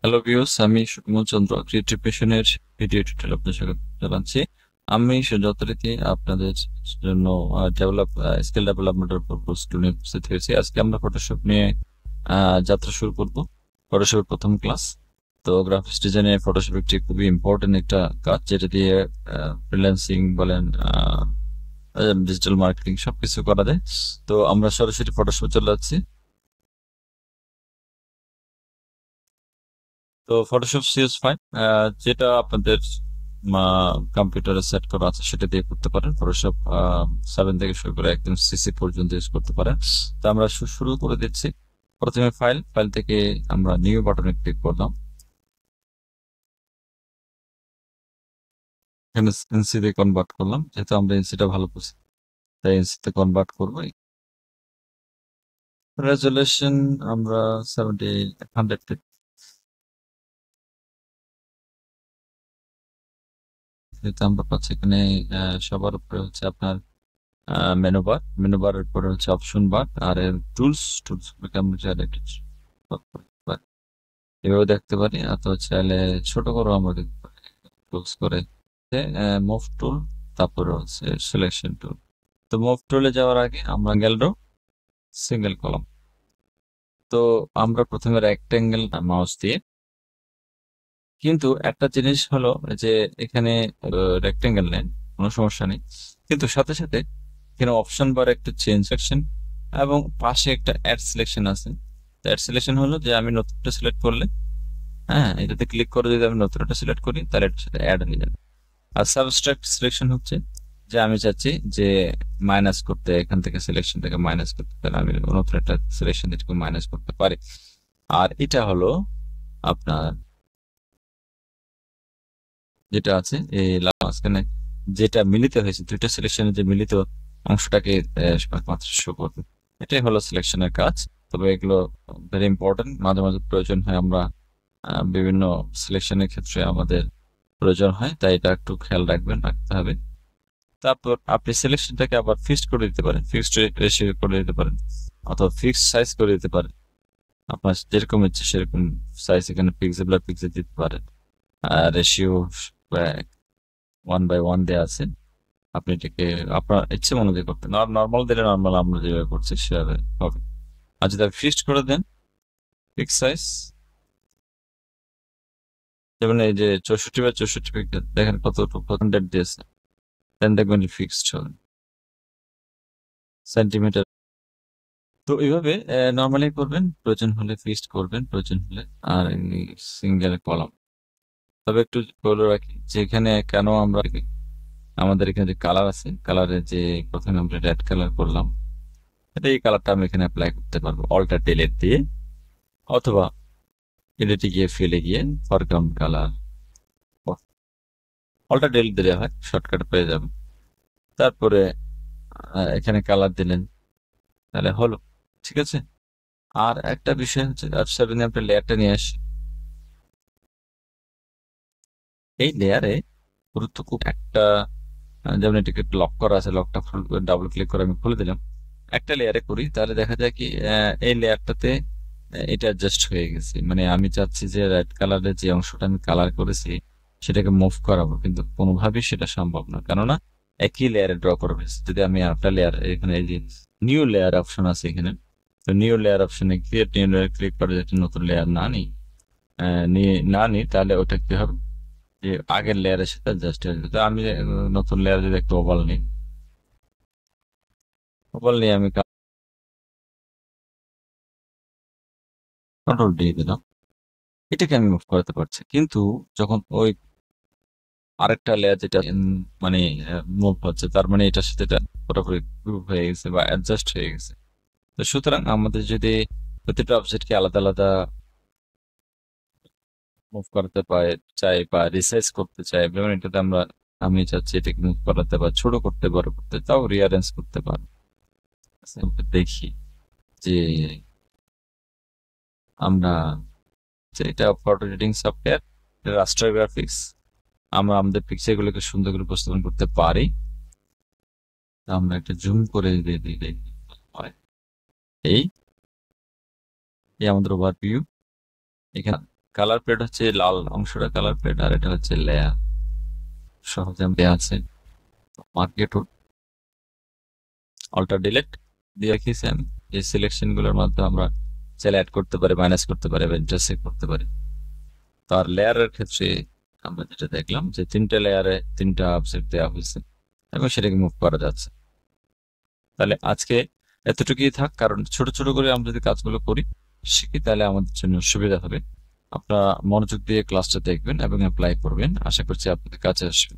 Hello viewers, আমি সুকমল চন্দ্র creative পেশনের video tutorial আপনাদের স্বাগত জানাচ্ছি। আমি যথারীতি আপনাদের জন্য স্কিল ডেভেলপমেন্টের উপর কোর্স নিয়ে উপস্থিত হয়েছি। আজকে আমরা ফটোশপ নিয়ে যাত্রা শুরু করব। ফটোশপের প্রথম ক্লাস। তো গ্রাফিক্স ডিজাইনে ফটোশপ একটি খুবই ইম্পর্টেন্ট একটা কাজ, যেটা দিয়ে ফ্রিল্যান্সিং বলেন, ডিজিটাল মার্কেটিং সবকিছু করা যায়। তো আমরা সরাসরি ফটোশপে চলে যাচ্ছি। তো ফটোশপ CS5 যেটা আপনাদের কম্পিউটারে সেট করা আছে সেটা দিয়ে করতে পারেন। ফটোশপ 7 থেকে শুরু করে একদম CC পর্যন্ত ইউজ করতে পারেন। তো আমরা শুরু করে দিচ্ছি। প্রথমে ফাইল থেকে আমরা নিউ বাটনে ক্লিক করলাম। এখানে এনসি তে কনভার্ট করলাম, যেহেতু আমরা এনসিটা ভালো বুঝি তাই এনসি তে কনভার্ট করবো। রেজুলেশন আমরা 100 আমরা পাচ্ছি। এখানে সবার উপরে হচ্ছে আপনার মেনু বারের পরে হচ্ছে অপশন বার, আর টুলস এভাবে দেখতে পারি। অথবা চাইলে ছোট করে আমরা দেখতে পারি টুলস করে মুভ টুল, তারপরে হচ্ছে সিলেকশন টুল। তো মুভ টুলে যাওয়ার আগে আমরা গেল সিঙ্গেল কলাম। তো আমরা প্রথমে রেক্টেঙ্গেল মাউস দিয়ে, কিন্তু একটা জিনিস হলো যে এখানে রেক্টেঙ্গেল নেন, কোনো সমস্যা নেই, কিন্তু সাথে সাথে এখানে অপশন বার একটা চেঞ্জ সেকশন এবং পাশে একটা অ্যাড সিলেকশন আছে। অ্যাড সিলেকশন হলো যে আমি নতুনটা সিলেক্ট করলে, হ্যাঁ, এটাতে ক্লিক করে যদি আমি নতুনটা সিলেক্ট করি তাহলে এটার সাথে অ্যাড হয়ে যাবে। আর সাবস্ট্রাক্ট সিলেকশন হচ্ছে যে আমি চাচ্ছি যে মাইনাস করতে, এখান থেকে সিলেকশন থেকে মাইনাস করতে, তাহলে আমি নতুন একটা সিলেকশন থেকে মাইনাস করতে পারি। আর এটা হলো আপনার যেটা আছে এই মাঝখানে যেটা মিলিত হয়েছে, দুইটা সিলেকশনের যে মিলিত অংশটাকে মাত্র শো করবে। এটাই হলো সিলেকশনের কাজ। তবে এগুলো ভেরি ইম্পর্টেন্ট, মাঝে মাঝে প্রয়োজন হয়। আমরা বিভিন্ন সিলেকশনের ক্ষেত্রে আমাদের প্রয়োজন হয়, তাই এটা একটু খেয়াল রাখতে হবে। তারপর আপনি সিলেকশনটাকে আবার ফিক্সড করে দিতে পারেন, ফিক্সড রেশিও করে দিতে পারেন, অথবা ফিক্সড সাইজ করে দিতে পারেন। আপনার যেরকম ইচ্ছে সেরকম সাইজ এখানে পিক্সেল আর পিক্সেল দিতে পারেন। রেশিও 1/1 দেওয়া আছে, আপনি এটাকে আপনার ইচ্ছে অনুযায়ী করতে, নর্মাল দিলে নর্মাল আমরা যেভাবে করছি সেভাবে হবে। আর যদি আপনি ফিক্সড করে দেন ফিক্স সাইজ, যেমন এই যে 64/64 পিক্সেল, দেখেন কতটুকু 100 দিয়েছে, দেন দেখবেন ফিক্সড হবে সেন্টিমিটার। তো এইভাবে নর্মালি করবেন, প্রয়োজন হলে ফিক্সড করবেন, প্রয়োজন হলে আর সিঙ্গেল কলাম। তবে একটু বলে রাখি যে এখানে কেন আমরা, আমাদের এখানে যে কালার আছে, কালারের যে প্রথমে আমরা রেড কালার করলাম, এটা এই কালারটা আমি এখানে অ্যাপ্লাই করতে পারবো অল্টার ডিলিট দিয়ে, অথবা এডিটে গিয়ে ফেলে গিয়ে ফরগ্রাউন্ড কালার অল্টার ডিলিট দিলে হয়, শর্টকাট পেয়ে যাবে। তারপরে এখানে কালার দিলেন, তাহলে হলো। ঠিক আছে। আর একটা বিষয় হচ্ছে, আপনি লেয়ারটা নিয়ে আসি। এই লেয়ারে গুরুত্বপূর্ণ একটা, যেমন এটাকে লক করা আছে, লকটা ডাবল ক্লিক করে আমি খুলে দিলাম। একটা লেয়ারে করি, তাহলে দেখা যায় কি এই লেয়ারটাতে এটা অ্যাডজাস্ট হয়ে গেছে। মানে আমি চাচ্ছি যে রেড কালারের যে অংশটা আমি কালার করেছি সেটাকে মুভ করাবো, কিন্তু কোনোভাবেই সেটা সম্ভব না, কেননা একই লেয়ারে ড্র করা হয়েছে। যদি আমি একটা লেয়ার, এখানে এই যে নিউ লেয়ার অপশন আছে এখানে, তো নিউ লেয়ার অপশনে ক্রিয়েট নিউ লেয়ার ক্লিক করে যদি নতুন লেয়ার না নিই তাহলে ওটা কি হবে যে আগের লেয়ারের সাথে অ্যাডজাস্ট হয়ে যাবে। তো আমি নতুন লেয়ার যদি একটু ওভাল নিই, ওভাল নিয়ে আমি কন্ট্রোল দিয়ে দিলাম, এটাকে আমি মুভ করাতে পারছি। কিন্তু যখন ওই আরেকটা লেয়ার যেটা মানে মুভ হচ্ছে, তার মানে এটার সাথে এটা পুরোপুরি গ্রুপ হয়ে গেছে বা অ্যাডজাস্ট হয়ে গেছে। তো সুতরাং আমাদের যদি প্রতিটা অবজেক্টকে আলাদা আলাদা মুভ করাতে চাই বা রিসাইজ করতে চাই, যেমন এটাতে আমি চাচ্ছি এটাকে মুভ করাতে বা ছোট করতে, বড় করতে, তাও রিঅ্যারেঞ্জ করতে পারবো। দেখি যে আমরা, এটা photo editing software, raster graphics, আমরা আমাদের পিকচারগুলোকে সুন্দর করে উপস্থাপন করতে পারি। আমরা একটা জুম করে দিয়ে দিই হয়। এই আমাদের ওভারভিউ। এখানে কালার প্লেট হচ্ছে লাল অংশটা কালার প্লেট, আর এটা হচ্ছে লেয়ার। সহজে দেয়া আছে। মার্কেট অল্টার ডিলেট দিয়ে রেখেছি আমি। এই সিলেকশন গুলোর মাধ্যমে আমরা চাইলে অ্যাড করতে পারি, মাইনাস করতে পারি, বা ইন্টারসেক্ট করতে পারি। তার লেয়ারের ক্ষেত্রে আমরা যেটা দেখলাম যে 3টে লেয়ারে 3টা অবজেক্ট দেওয়া হয়েছে এবং সেটাকে মুভ করা যাচ্ছে। তাহলে আজকে এতটুকুই থাক, কারণ ছোট ছোট করে আমরা যদি কাজগুলো করি শিখি তাহলে আমাদের জন্য সুবিধা হবে। আপনারা মনোযোগ দিয়ে ক্লাসটা দেখবেন এবং অ্যাপ্লাই করবেন, আশা করছি আপনাদের কাছে আসবে।